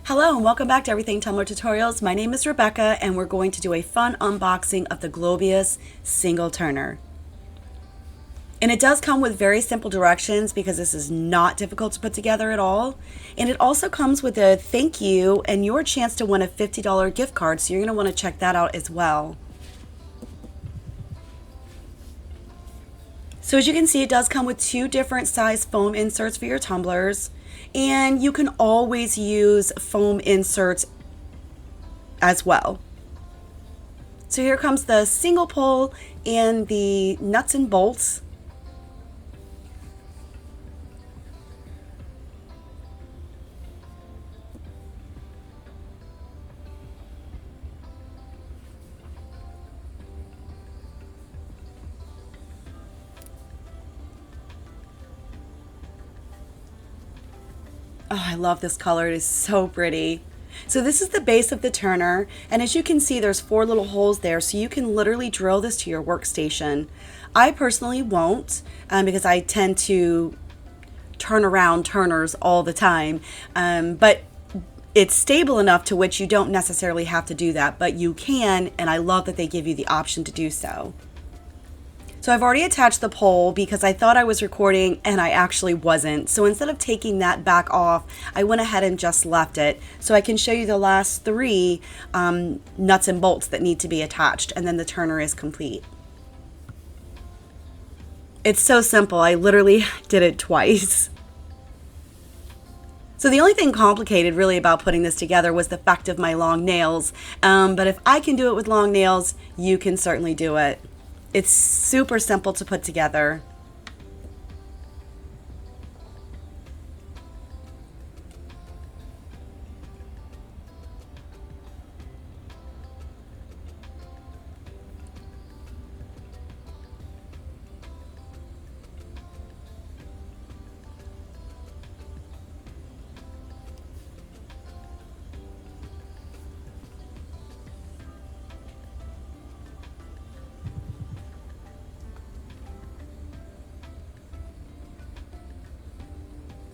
Hello and welcome back to Everything Tumbler Tutorials. My name is Rebecca and we're going to do a fun unboxing of the Globeous Single Turner. And it does come with very simple directions because this is not difficult to put together at all. And it also comes with a thank you and your chance to win a $50 gift card, so you're going to want to check that out as well. So as you can see, it does come with two different size foam inserts for your tumblers. And you can always use foam inserts as well. So here comes the single pull and the nuts and bolts. Oh, I love this color. It is so pretty. So this is the base of the turner, and as you can see, there's 4 little holes there, so you can literally drill this to your workstation. I personally won't because I tend to turn around turners all the time, but it's stable enough to which you don't necessarily have to do that, but you can, and I love that they give you the option to do so. So I've already attached the pole because I thought I was recording and I actually wasn't. So instead of taking that back off, I went ahead and just left it so I can show you the last 3 nuts and bolts that need to be attached, and then the turner is complete. It's so simple. I literally did it twice. So the only thing complicated really about putting this together was the fact of my long nails. But if I can do it with long nails, you can certainly do it. It's super simple to put together.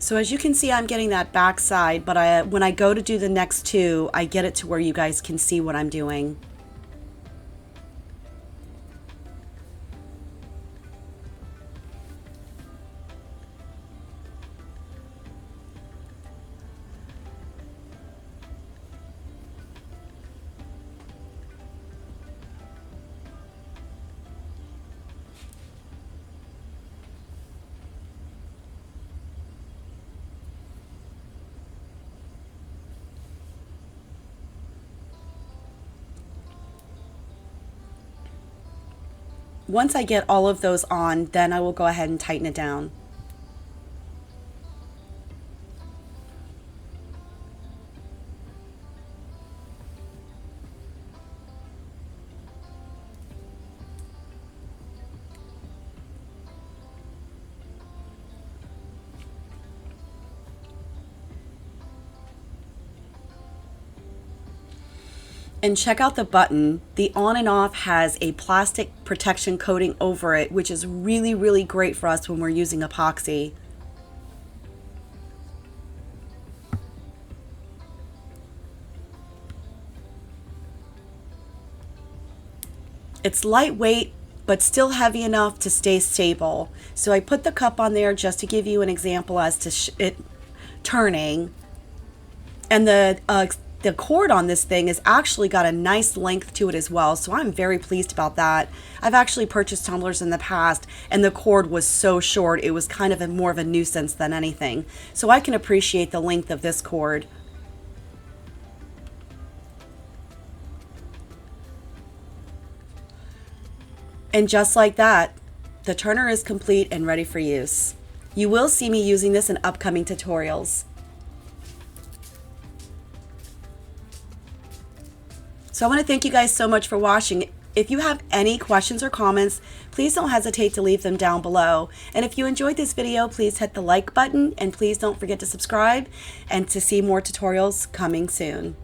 So as you can see, I'm getting that back side, but when I go to do the next 2, I get it to where you guys can see what I'm doing. Once I get all of those on, then I will go ahead and tighten it down. And check out the button. The on and off has a plastic protection coating over it, which is really, really great for us when we're using epoxy. It's lightweight, but still heavy enough to stay stable. So I put the cup on there just to give you an example as to it turning. And the cord on this thing has actually got a nice length to it as well, so I'm very pleased about that. I've actually purchased tumblers in the past and the cord was so short it was kind of more of a nuisance than anything. So I can appreciate the length of this cord. And just like that, the turner is complete and ready for use. You will see me using this in upcoming tutorials. So I want to thank you guys so much for watching. If you have any questions or comments, please don't hesitate to leave them down below. And if you enjoyed this video, please hit the like button and please don't forget to subscribe and to see more tutorials coming soon.